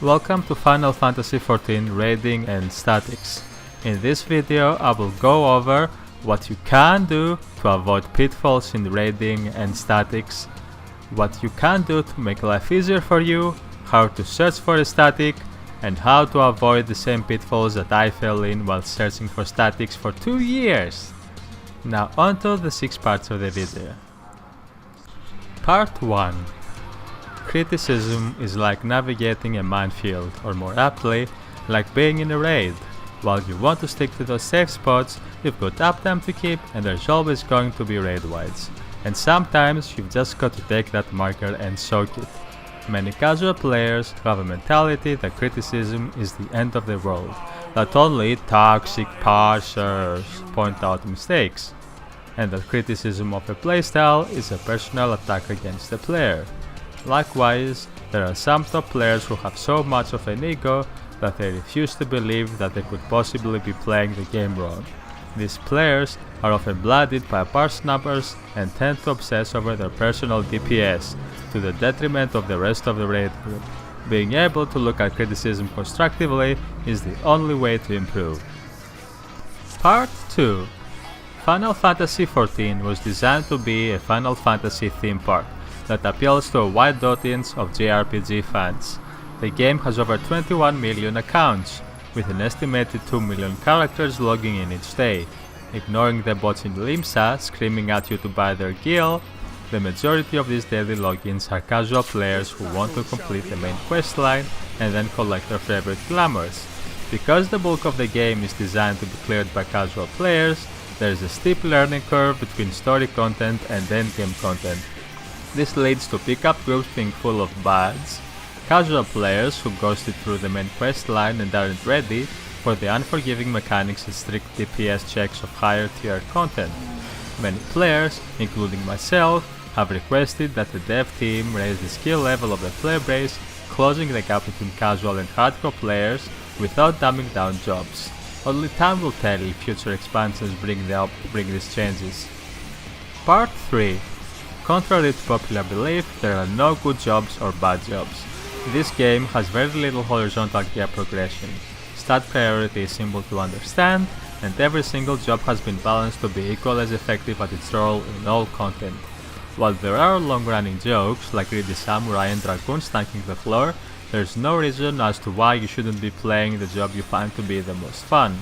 Welcome to Final Fantasy XIV Raiding and Statics. In this video I will go over what you can do to avoid pitfalls in raiding and statics, what you can do to make life easier for you, how to search for a static, and how to avoid the same pitfalls that I fell in while searching for statics for 2 years. Now onto the 6 parts of the video. Part 1. Criticism is like navigating a minefield, or more aptly, like being in a raid. While you want to stick to those safe spots, you've got uptime to keep and there's always going to be raid wides. And sometimes you've just got to take that marker and soak it. Many casual players have a mentality that criticism is the end of the world, that only toxic parsers point out mistakes, and that criticism of a playstyle is a personal attack against the player. Likewise, there are some top players who have so much of an ego that they refuse to believe that they could possibly be playing the game wrong. These players are often blinded by parse numbers and tend to obsess over their personal DPS, to the detriment of the rest of the raid group. Being able to look at criticism constructively is the only way to improve. Part 2. Final Fantasy XIV was designed to be a Final Fantasy theme park that appeals to a wide audience of JRPG fans. The game has over 21 million accounts, with an estimated 2 million characters logging in each day. Ignoring the bots in Limsa screaming at you to buy their gear, the majority of these daily logins are casual players who want to complete the main questline and then collect their favorite glamours. Because the bulk of the game is designed to be cleared by casual players, there is a steep learning curve between story content and endgame content. This leads to pickup groups being full of buds, casual players who ghosted through the main quest line and aren't ready for the unforgiving mechanics and strict DPS checks of higher tier content. Many players, including myself, have requested that the dev team raise the skill level of the player base, closing the gap between casual and hardcore players without dumbing down jobs. Only time will tell if future expansions bring these changes. Part 3. Contrary to popular belief, there are no good jobs or bad jobs. This game has very little horizontal gear progression. Stat priority is simple to understand, and every single job has been balanced to be equal as effective at its role in all content. While there are long-running jokes like greedy samurai and dragoons tanking the floor, there's no reason as to why you shouldn't be playing the job you find to be the most fun.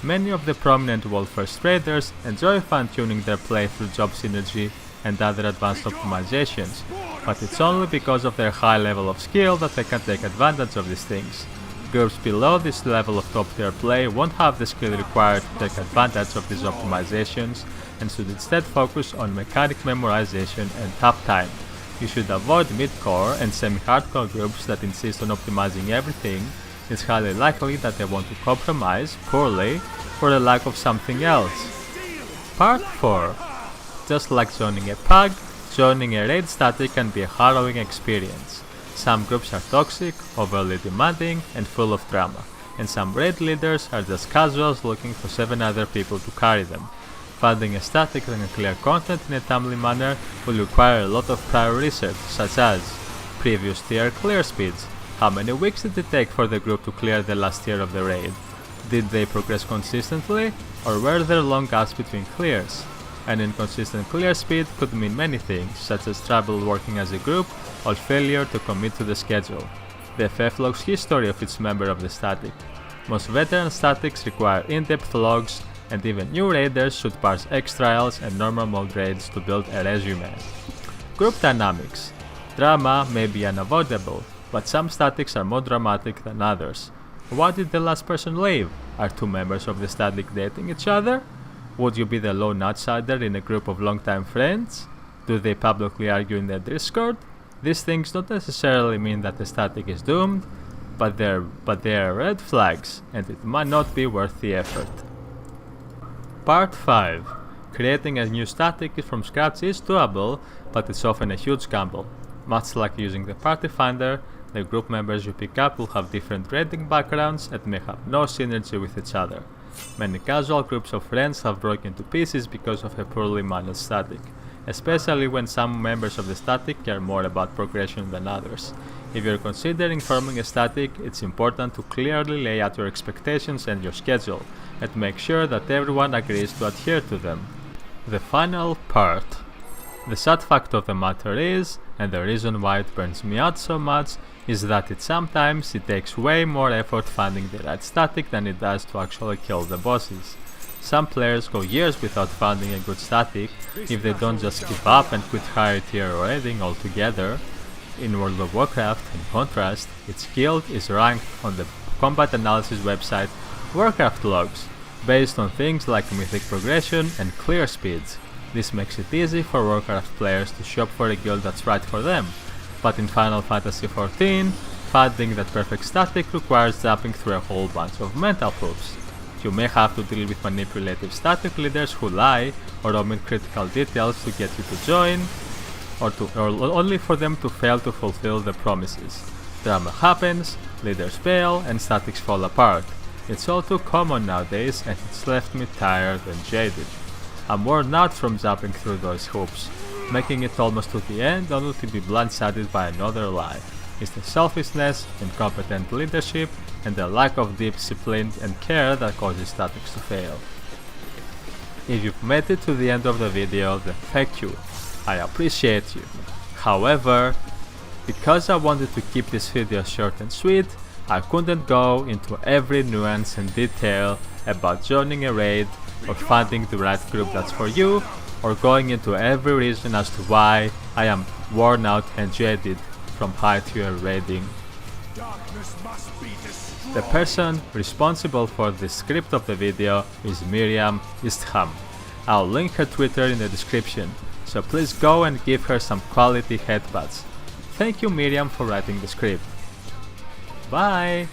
Many of the prominent world-first traders enjoy fine-tuning their play through job synergy and other advanced optimizations, but it's only because of their high level of skill that they can take advantage of these things. Groups below this level of top tier play won't have the skill required to take advantage of these optimizations and should instead focus on mechanic memorization and uptime. You should avoid mid-core and semi-hardcore groups that insist on optimizing everything. It's highly likely that they want to compromise poorly for the lack of something else. Part 4. Just like joining a PUG, joining a raid static can be a harrowing experience. Some groups are toxic, overly demanding, and full of drama, and some raid leaders are just casuals looking for 7 other people to carry them. Finding a static that can clear content in a timely manner will require a lot of prior research, such as previous tier clear speeds. How many weeks did it take for the group to clear the last tier of the raid? Did they progress consistently, or were there long gaps between clears? An inconsistent clear speed could mean many things, such as trouble working as a group or failure to commit to the schedule. The FF logs history of each member of the static. Most veteran statics require in-depth logs, and even new raiders should parse X trials and normal mode raids to build a resume. Group dynamics. Drama may be unavoidable, but some statics are more dramatic than others. Why did the last person leave? Are 2 members of the static dating each other? Would you be the lone outsider in a group of longtime friends? Do they publicly argue in their Discord? These things don't necessarily mean that the static is doomed, but they're red flags, and it might not be worth the effort. Part 5. Creating a new static from scratch is doable, but it's often a huge gamble. Much like using the party finder, the group members you pick up will have different raiding backgrounds and may have no synergy with each other. Many casual groups of friends have broken to pieces because of a poorly managed static, especially when some members of the static care more about progression than others. If you're considering forming a static, it's important to clearly lay out your expectations and your schedule, and make sure that everyone agrees to adhere to them. The final part. The sad fact of the matter is, and the reason why it burns me out so much, is that sometimes it takes way more effort finding the right static than it does to actually kill the bosses. Some players go years without finding a good static if they don't just give up and quit higher tier raiding altogether. In World of Warcraft, in contrast, its guild is ranked on the combat analysis website Warcraft Logs, based on things like mythic progression and clear speeds. This makes it easy for Warcraft players to shop for a guild that's right for them, but in Final Fantasy XIV, finding that perfect static requires jumping through a whole bunch of mental proofs. You may have to deal with manipulative static leaders who lie or omit critical details to get you to join, or only for them to fail to fulfill the promises. Drama happens, leaders fail, and statics fall apart. It's all too common nowadays, and it's left me tired and jaded. I'm worn out from jumping through those hoops, making it almost to the end only to be blindsided by another lie. It's the selfishness, incompetent leadership, and the lack of discipline and care that causes statics to fail. If you've made it to the end of the video, then thank you. I appreciate you. However, because I wanted to keep this video short and sweet, I couldn't go into every nuance and detail about joining a raid, or finding the right group that's for you, or going into every reason as to why I am worn out and jaded from high tier raiding. The person responsible for the script of the video is Miriam Istham. I'll link her Twitter in the description, so please go and give her some quality headbutts. Thank you, Miriam, for writing the script. Bye!